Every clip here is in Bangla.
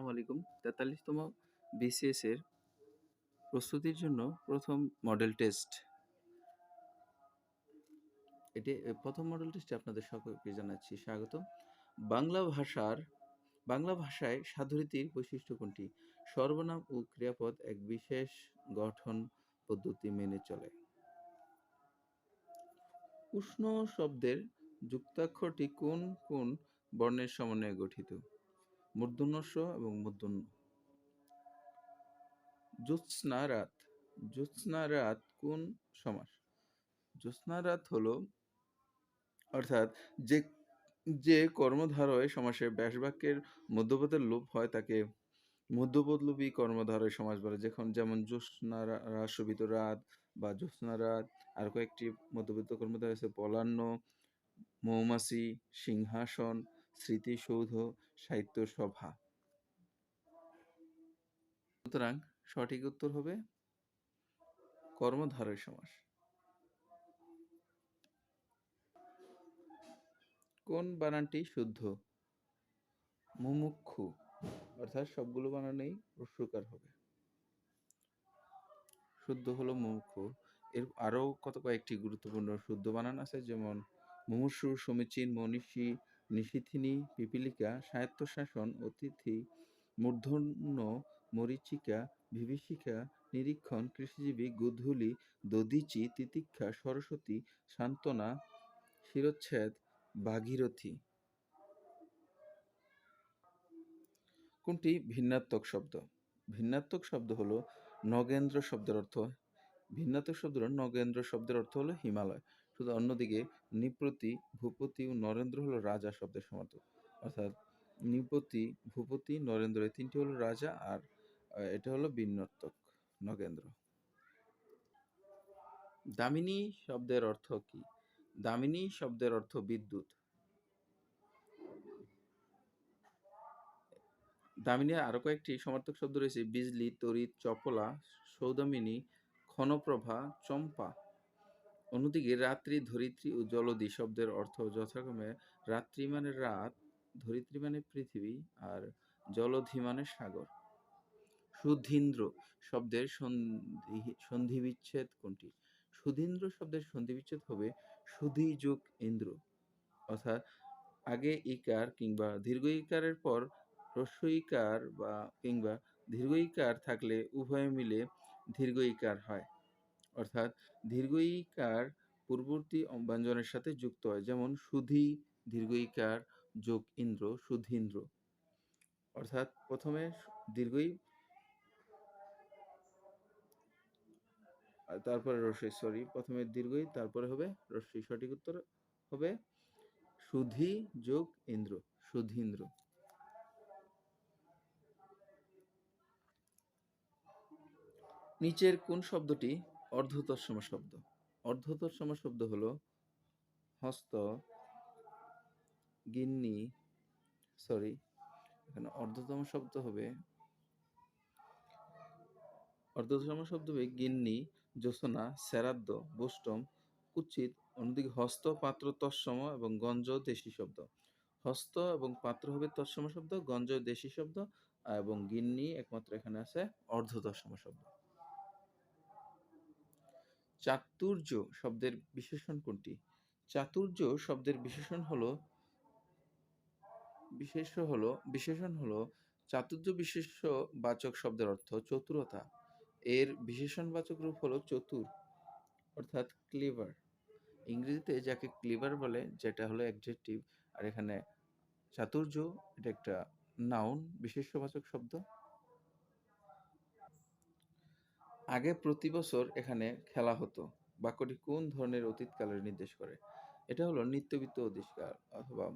আসসালামু আলাইকুম। ৪৩তম বিসিএস এর প্রস্তুতির জন্য প্রথম মডেল টেস্ট। প্রথম মডেল টেস্টে আপনাদের সকলকে জানাচ্ছি স্বাগতম। বাংলা ভাষায় সাধুরীতির বৈশিষ্ট্য কোনটি? সর্বনাম ও ক্রিয়াপদ এক বিশেষ গঠন পদ্ধতি মেনে চলে। উষ্ণ শব্দের যুক্তাক্ষরটি কোন কোন বর্ণের সমন্বয়ে গঠিত? মূর্ধন্য ষ এবং মূর্ধন্য। জ্যোৎস্না রাত। জ্যোৎস্না রাত কোন সমাস? জ্যোৎস্না রাত হলো অর্থাৎ যে যে কর্মধারয় সমাসের ব্যাসবাক্যের মধ্যপদের লোপ হয় তাকে মধ্যপদলোপী কর্মধারয় সমাস বলে। যেমন জ্যোৎস্না রাত, শোভিত রাত বা জ্যোৎস্না রাত। আর কয়েকটি মধ্যপদ কর্মধারয় আছে পলান্ন, মৌমাছি, সিংহাসন, স্মৃতিসৌধ, সাহিত্য সভা। সুতরাং সঠিক উত্তর হবে কর্মধারয় সমাস। কোন বানানটি শুদ্ধ? মুমুক্ষু, অর্থাৎ সবগুলো বানানেই হ্রস্বকার হবে। শুদ্ধ হলো মুমুক্ষু। এর আরও কয়েকটি গুরুত্বপূর্ণ শুদ্ধ বানান আছে, যেমন মুমূর্ষু, সমীচীন, মনীষী, নিশীথিনী, পিপীলিকা, স্বায়ত্তশাসন, অতিথি, মূর্ধন্য, মরীচিকা, বিভীষিকা, নিরীক্ষণ, কৃষিজীবী, গোধূলি, দধীচি, তিতিক্ষা, সরস্বতী, সান্ত্বনা, শিরচ্ছেদ, ভাগীরথী। কোনটি ভিন্নাত্মক শব্দ? ভিন্নাত্মক শব্দ হলো নগেন্দ্র শব্দের অর্থ। ভিন্নাত্মক শব্দ নগেন্দ্র শব্দের অর্থ হলো হিমালয়। শুধু অন্যদিকে নৃপতি, ভূপতি ও নরেন্দ্র হলো রাজা শব্দের সমার্থক। অর্থাৎ নৃপতি, ভূপতি, নরেন্দ্র এই তিনটি হলো রাজা, আর এটা হলো ভিন্নাত্মক নগেন্দ্র। দামিনী শব্দের অর্থ কি? দামিনী শব্দের অর্থ বিদ্যুৎ। দামিনীর আরো কয়েকটি সমার্থক শব্দ রয়েছে: বিজলি, তড়িৎ, চপলা, সৌদামিনী, ক্ষণপ্রভা, চম্পা। অন্যদিকে রাত্রি, ধরিত্রী ও জলধি শব্দের অর্থ যথাক্রমে রাত্রি মানে রাত, ধরিত্রী মানে পৃথিবী, আর জলধি মানে সাগর। সুধীন্দ্র শব্দের সন্ধিবিচ্ছেদ কোনটি? সুধীন্দ্র শব্দের সন্ধিবিচ্ছেদ হবে সুধি যোগ ইন্দ্র। অর্থাৎ আগে ইকার কিংবা দীর্ঘ ইকারের পর হ্রস্ব ইকার বা কিংবা দীর্ঘ ইকার থাকলে উভয় মিলে দীর্ঘ ইকার হয়। অর্থাৎ দীর্ঘ ইকার পূর্ববর্তী ব্যঞ্জনের সাথে যুক্ত হয়, যেমন সুধি দীর্ঘ ইকার যোগ ইন্দ্র, সুধীন্দ্র। অর্থাৎ প্রথমে দীর্ঘই তারপরে রস্বই, প্রথমে দীর্ঘই তারপরে হবে রস্বই। সঠিক উত্তর হবে সুধি যোগ ইন্দ্র, সুধীন্দ্র। নিচের কোন শব্দটি অর্ধতৎসম শব্দ? অর্ধতৎসম শব্দ হলো হস্ত, গিন্নি, এখানে অর্ধতম শব্দ হবে গিন্নি, জ্যোৎস্না, শ্রাদ্ধ, বোষ্টম, কুৎসিত। অন্যদিকে হস্ত, পাত্র তৎসম এবং গঞ্জ দেশি শব্দ। হস্ত এবং পাত্র হবে তৎসম শব্দ, গঞ্জ দেশি শব্দ, এবং গিন্নি একমাত্র এখানে আছে অর্ধতৎসম শব্দ। চাতুর্য শব্দের বিশেষণ কোনটি? চাতুর্য শব্দের বিশেষণ হলো চাতুর্য বিশেষ্যবাচক শব্দের অর্থ চতুরতা। এর বিশেষণবাচক রূপ হলো চতুর, অর্থাৎ ক্লেভার। ইংরেজিতে যাকে ক্লেভার বলে, যেটা হলো অ্যাডজেক্টিভ, আর এখানে চাতুর্য এটা একটা নাউন, বিশেষ্যবাচক শব্দ। আগে প্রতি বছর এখানে খেলা হতো বাক্যটি কোন ধরনের অতীতকালের নির্দেশ করে? এটা হলো নিত্যবৃত্ত অতীতকাল, অথবা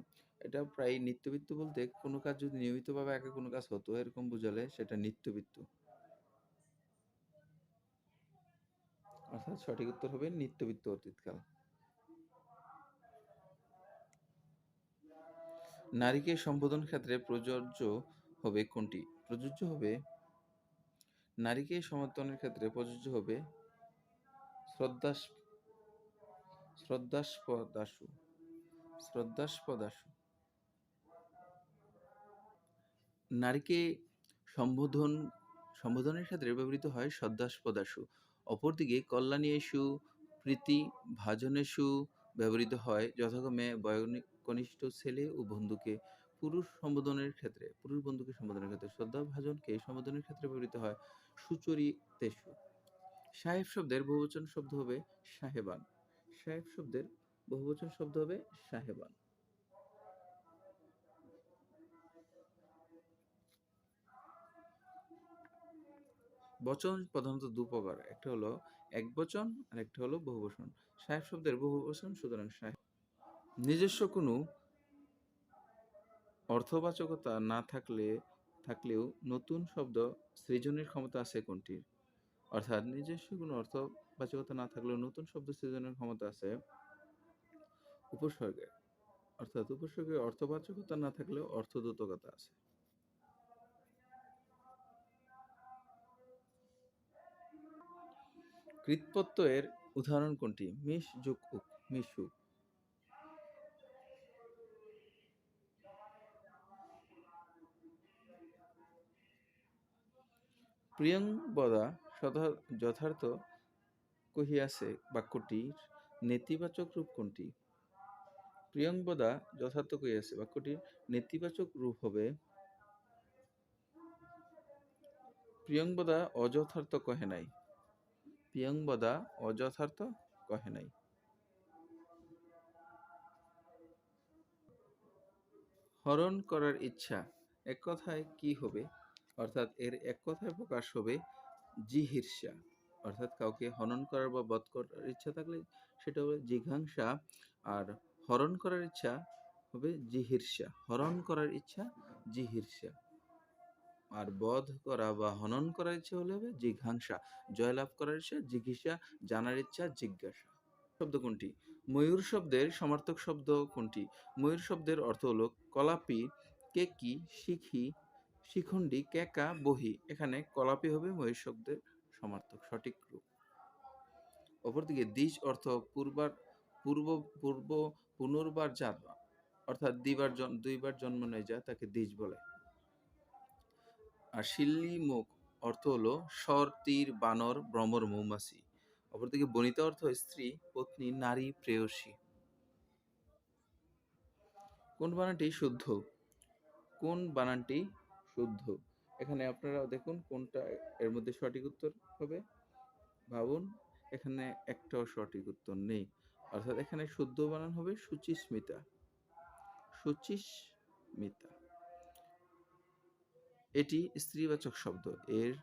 এটা প্রায় নিত্যবৃত্ত বলতে কোনো কাজ যদি নিয়মিতভাবে আগে কোনো কাজ হতো এরকম বোঝালে সেটা নিত্যবৃত্ত। অর্থাৎ সঠিক উত্তর হবে নিত্যবৃত্ত অতীতকাল। নারীকে সম্বোধন ক্ষেত্রে নারীকে সমর্থনের ক্ষেত্রে প্রযোজ্য হবে শ্রদ্ধাস্পদাশু। নারীকে সম্বোধন সম্বোধনের ক্ষেত্রে ব্যবহৃত হয় সদ্যাস্পদাসু। অপরদিকে কল্যাণীয়েষু, প্রীতি ভাজনেষু ব্যবহৃত হয় যথাক্রমে কনিষ্ঠ ছেলে ও বন্ধুকে। পুরুষ বন্ধুকে সম্বোধনের ক্ষেত্রে শ্রদ্ধাভাজনকে সম্বোধনের ক্ষেত্রে ব্যবহৃত হয় সুচরিতেষু। সাহেব শব্দের বহুবচন শব্দ হবে সাহেবান। সাহেব শব্দের বহুবচন শব্দ হবে সাহেবান। বচন প্রধানত দুপ্রকার, একটা হলো একবচন আর একটা হলো বহুবচন। সাহেব শব্দের বহুবচন, সুতরাং সাহেব। নিজস্ব কোনো অর্থবাচকতা না থাকলেও নতুন শব্দ সৃজনের ক্ষমতা আছে কোনটির? অর্থাৎ নিজস্ব কোনো অর্থবাচকতা না থাকলেও নতুন শব্দ সৃজনের ক্ষমতা আছে উপসর্গের। অর্থাৎ উপসর্গের অর্থবাচকতা না থাকলেও অর্থদ্যোতকতা আছে। কৃৎপ্রত্যয়ের উদাহরণ কোনটি? মিশ যোগ উক, মিশুক। প্রিয়ংবদা যথার্থ কহিয়াছে বাক্যটির নেতিবাচক রূপ কোনটি? প্রিয়ংবদা যথার্থ কহিয়াছে বাক্যটির নেতিবাচক রূপ হবে প্রিয়ংবদা অযথার্থ কহে নাই। প্রিয়ংবদা অযথার্থ কহে নাই। হরণ করার ইচ্ছা এক কথায় কি হবে? অর্থাৎ এর এক কথায় প্রকাশ হবে জিহীর্ষা। অর্থাৎ কাউকে হনন করার বা বধ করার ইচ্ছা থাকলে সেটা হবে জিঘাংসা, আর হরণ করার ইচ্ছা হবে জিহীর্ষা। হরণ করার ইচ্ছা জিহীর্ষা, আর বধ করা বা হনন করার ইচ্ছা হলে হবে জিঘাংসা। জয়লাভ করার ইচ্ছা জিঘিষা, জানার ইচ্ছা জিজ্ঞাসা। শব্দ কোনটি? ময়ূর শব্দের সমার্থক শব্দ কোনটি? ময়ূর শব্দের অর্থ হলো কলাপি, কেকি, শিখি, শিখণ্ডী, কেকা, বহি। এখানে কলাপি হবে ময়ূর শব্দের সমার্থক সঠিক রূপ। অপরদিকে দ্বিজ অর্থ পূর্ব পূর্ব পুনর্বার যাত্রা, অর্থাৎ দুইবার জন্ম নেয় যা তাকে দ্বিজ বলে। আর শিল্লিমুখ অর্থ হলো শর, তীর, বানর, ভ্রমর, মৌমাছি। অপরদিকে বনিতা অর্থ স্ত্রী, পত্নী, নারী, প্রেয়সী। কোন বানানটি শুদ্ধ? কোন বানানটি শুদ্ধ? এখানে আপনারা দেখুন কোনটা এর মধ্যে সঠিক উত্তর হবে। ভাবুন, এখানে একটাও সঠিক উত্তর নেই। অর্থাৎ এখানে শুদ্ধ বানান হবে সুচিস্মিতা। সুচিস্মিতা। এটি স্ত্রীবাচক শব্দ। এর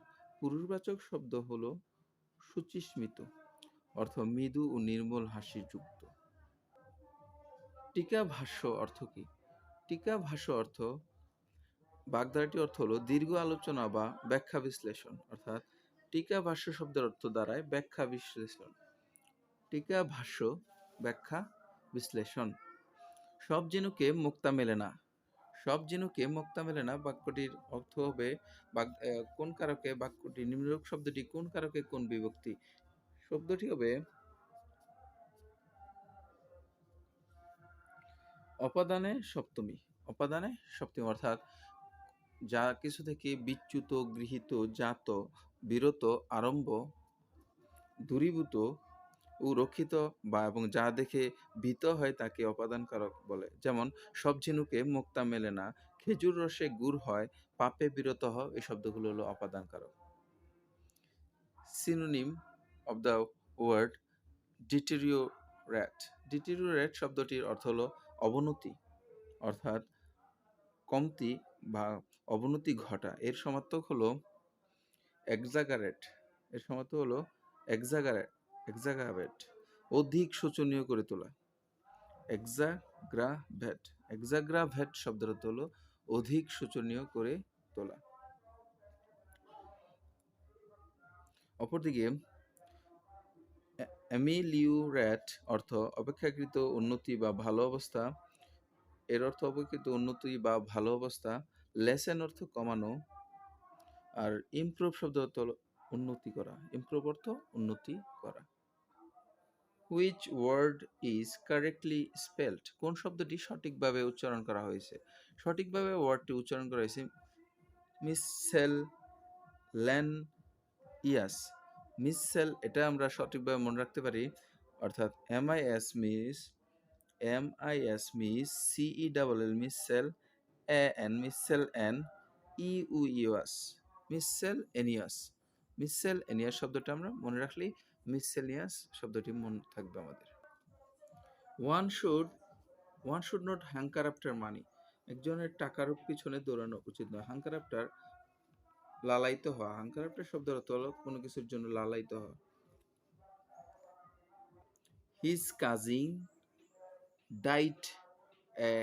পুরুষবাচক শব্দ হলো সুচিস্মিত, অর্থ মৃদু ও নির্মল হাসি যুক্ত। টিকা ভাষ্য অর্থ কি? টিকা ভাষ্য অর্থ, বাগধারাটি অর্থ হলো দীর্ঘ আলোচনা বা ব্যাখ্যা বিশ্লেষণ। অর্থাৎ টিকা ভাষ্য শব্দের অর্থ দাঁড়ায় ব্যাখ্যা বিশ্লেষণ। টিকা ভাষ্য, ব্যাখ্যা, বিশ্লেষণ। সব ঝিনুকে মুক্তা মেলে না। সব ঝিনুকে মুক্তা মেলে না বাক্যটির অর্থ হবে কোন কারকে বাক্যটি, নিম্নরূপ শব্দটি কোন কারকে কোন বিভক্তি? শব্দটি হবে অপাদানে সপ্তমী। অপাদানে সপ্তমী, অর্থাৎ যা কিছু থেকে বিচ্যুত, গৃহীত, জাত, বিরত, আরম্ভ, দূরীভূত ও রক্ষিত বা এবং যা দেখে ভীত হয় তাকে অপাদান কারক বলে। যেমন সব ঝিনুকে মুক্তা মেলে না, খেজুর রসে গুড় হয়, পাপে বিরত হও, এই শব্দগুলো হলো অপাদান কারক। Synonym of the word deteriorate. Deteriorate শব্দটির অর্থ হলো অবনতি, অর্থাৎ কমতি বা অবনতি ঘটা। এর সমার্থক হলো এক্সাগারেট। এর সমার্থক হলো এক্সাগারেট, অধিক শোচনীয় করে তোলা। এক্সাগ্রাভেট। এক্সাগ্রাভেট শব্দের অর্থ হলো অধিক শোচনীয় করে তোলা। অপরদিকে অ্যামিলিওরেট অর্থ অপেক্ষাকৃত উন্নতি বা ভালো অবস্থা। এর অর্থ অপেক্ষাকৃত উন্নতি বা ভালো অবস্থা। লেসেন অর্থ কমানো। আর ইমপ্রুভ শব্দ অর্থ হলো উন্নতি করা। ইমপ্রুভ অর্থ উন্নতি করা। Which word is correctly spelled? কোন শব্দটি সঠিকভাবে উচ্চারণ করা হয়েছে? সঠিকভাবে ওয়ার্ডটি উচ্চারণ করা হয়েছে মিসসেলেনিয়াস। এটা আমরা সঠিকভাবে মনে রাখতে পারি, অর্থাৎ MIS মিসসেল, মিসসেল ইউইউএস মিসসেলেনিয়াস। মিসসেলেনিয়াস শব্দটা আমরা মনে রাখলেই মিসসেলিয়াস শব্দটি মনে থাকবে আমাদের। One should one should not hanker after money. একজনের টাকার পিছনে দৌড়ানো উচিত নয়। হ্যাঙ্কার আফটার লালায়িত হওয়া। হ্যাঙ্কার আফটার শব্দের অর্থ হলো কোনো কিছুর জন্য লালায়িত হওয়া। হিজ কাজিন ডাইট এ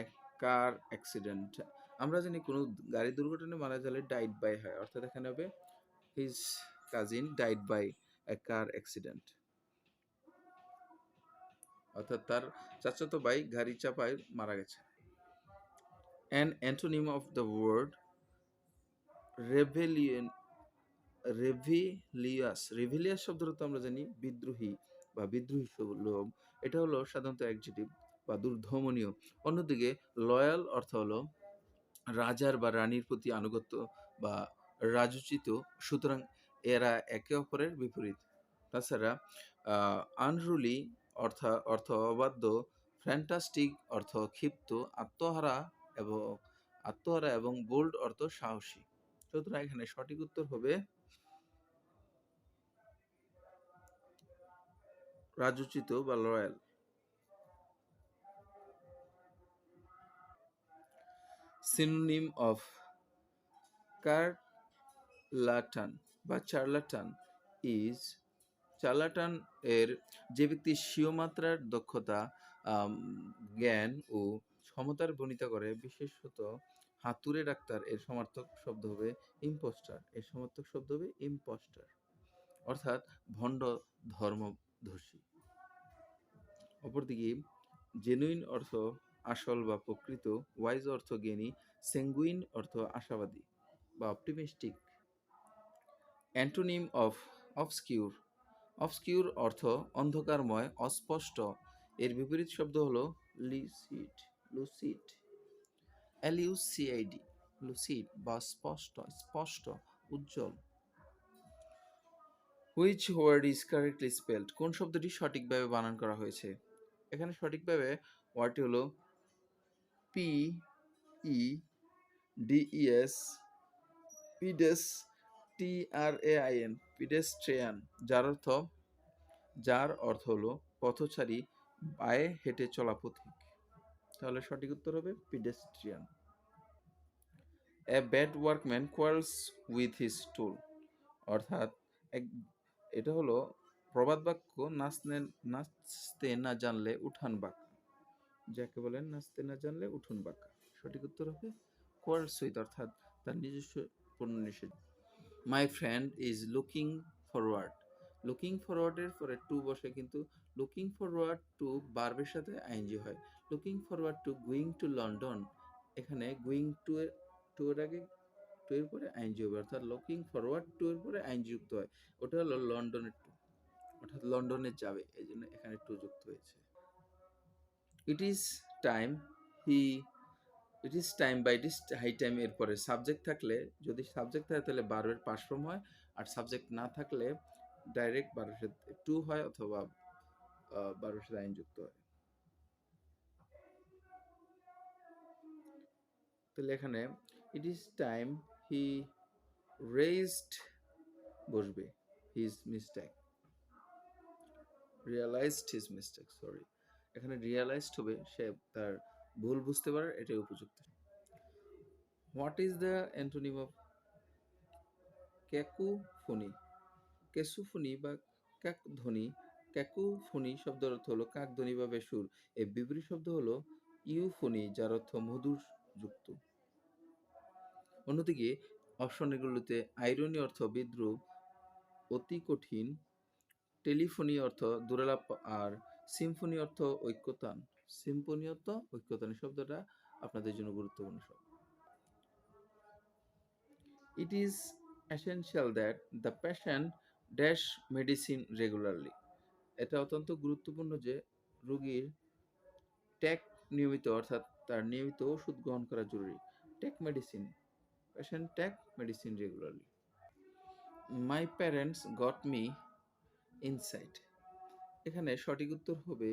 কার অ্যাক্সিডেন্ট। আমরা জানি কোনো গাড়ি দুর্ঘটনায় মারা গেলে ডাইট বাই হয়, অর্থাৎ এখানে হবে his cousin died by a car accident, অর্থাৎ তার চাচাতো ভাই গাড়ি চাপায় মারা গেছে। An antonym of the word rebellion rebellious শব্দের অর্থ আমরা জানি বিদ্রোহী বা বিদ্রোহী লোক। এটা হলো সাধারণত অ্যাডজেক্টিভ বা দুর্ধমনীয়। অন্যদিকে লয়াল অর্থ হলো রাজার বা রানীর প্রতি আনুগত্য বা রাজোচিত, সুতরাং এরা একে অপরের বিপরীত। তাছাড়া আনরুলি অর্থ অবাধ্য, ফ্যান্টাস্টিক অর্থ ক্ষিপ্ত, আত্মহারা এবং বোল্ড অর্থ সাহসী। সুতরাং এখানে সঠিক উত্তর হবে রাজোচিত বা লয়াল। সিনোনিম অফ চার্লাটান বা চার্লাটান ইজ। চার্লাটান এর যে ব্যক্তি স্বীয় মাত্রার দক্ষতা, জ্ঞান ও ক্ষমতার বর্ণিতা করে, বিশেষত হাতুড়ে ডাক্তার, এর সমার্থক শব্দ হবে ইম্পোস্টার। অর্থাৎ ভণ্ড ধর্মধর্ষী। অপরদিকে জেনুইন অর্থ আসল বা প্রকৃত, ওয়াইজ অর্থ জ্ঞানী, স্যাঙ্গুইন অর্থ আশাবাদী বা optimistic. Antonym of obscure. Obscure অর্থ অন্ধকারময়, অস্পষ্ট। এর বিপরীত শব্দ হলো লুসিড, LUCID, লুসিড বা স্পষ্ট, উজ্জ্বল। Which word is correctly spelled. কোন শব্দটি সঠিকভাবে বানান করা হয়েছে? এখানে সঠিকভাবে ওয়ার্ডটি হলো PEDES, TRAIN, পিডেস্ট্রিয়ান, যার অর্থ হলো পথচারী, পায়ে হেঁটে চলা পথিক। তাহলে সঠিক উত্তর হবে pedestrian. A bad workman quarrels with his tool. অর্থাৎ এটা হলো প্রবাদ বাক্য, নাচতে না জানলে উঠান বাঁকা। যাকে বলেন নাচতে না জানলে উঠোন বাঁকা। সঠিক উত্তর হবে কোয়ার্লস উইথ, অর্থাৎ তার নিজস্ব পণ্য নিষেধ। My friend is looking forward. Looking ফরওয়ার্ডের পরে টু বসে, কিন্তু লুকিং ফরওয়ার্ড টু ভার্বের সাথে আইএনজি হয়। Looking forward to going to London, এখানে গোয়িং টু এর আগে টু এর পরে আইএনজি হবে, অর্থাৎ লুকিং ফরওয়ার্ড টু এর পরে আইএনজি যুক্ত হয়। ওটা হলো লন্ডনের টু, অর্থাৎ লন্ডনে যাবে, এই জন্য এখানে টু যুক্ত হয়েছে। ইট is time he it is time বা ইট ইজ হাই টাইম এর পরে সাবজেক্ট থাকলে, যদি সাবজেক্ট থাকে তাহলে ভার্বের পাস্ট ফর্ম হয়, আর সাবজেক্ট না থাকলে ডাইরেক্ট ভার্বের সাথে টু হয় অথবা ভার্বের সাথে আইন যুক্ত হয়। তাহলে এখানে it is time he raised বসবে his mistake, realized his mistake, sorry, এখানে রিয়ালাইজড হবে, সে তার ভুল বুঝতে পারে, এটাই উপযুক্ত। What is the antonym of cacophony? Cacophony বা কাকধ্বনি। ক্যাকুফোনি শব্দের অর্থ হলো কাকধ্বনি বা বেসুর। এর বিপরীত শব্দ হলো ইউফোনি, যার অর্থ মধুর যুক্ত। অন্যদিকে অপশনগুলোতে আইরনি অর্থ বিদ্রুপ, অতি কঠিন, টেলিফোনি অর্থ দুরালাপ, আর সিম্ফনি অর্থ ঐক্যতান। সিম্ফনি অর্থ ঐক্যতান শব্দটা আপনাদের জন্য গুরুত্বপূর্ণ শব্দ। It is essential that the patient dash medicine regularly. এটা অত্যন্ত গুরুত্বপূর্ণ যে রোগীর টেক নিয়মিত, অর্থাৎ তার নিয়মিত ওষুধ গ্রহণ করা জরুরি। Take medicine Patient take medicine regularly. My parents got me inside. এখানে সঠিক উত্তর হবে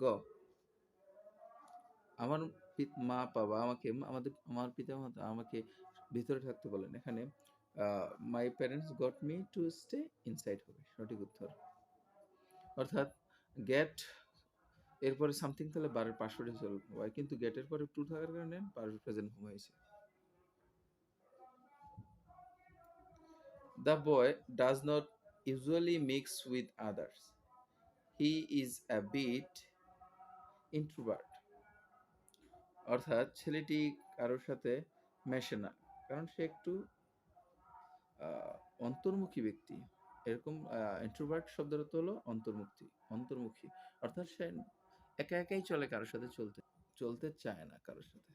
গ। আমার মা-বাবা আমার পিতামাতা আমাকে ভিতরে থাকতে বলেন। এখানে my parents got me to stay inside হবে সঠিক উত্তর। অর্থাৎ get এরপরে something থাকলে বারের past participle হয়, কিন্তু get এর পরে to থাকার কারণে past present form হয়েছে। The boy does not usually mix with others. He is a bit introvert. অর্থাৎ ছেলেটি কারোর সাথে মেশে না, কারণ সে একটু অন্তর্মুখী ব্যক্তি। এরকম introvert শব্দের অর্থ হলো অন্তর্মুখী। অর্থাৎ সে একা একাই চলে, কারোর সাথে চলতে চায় না কারোর সাথে।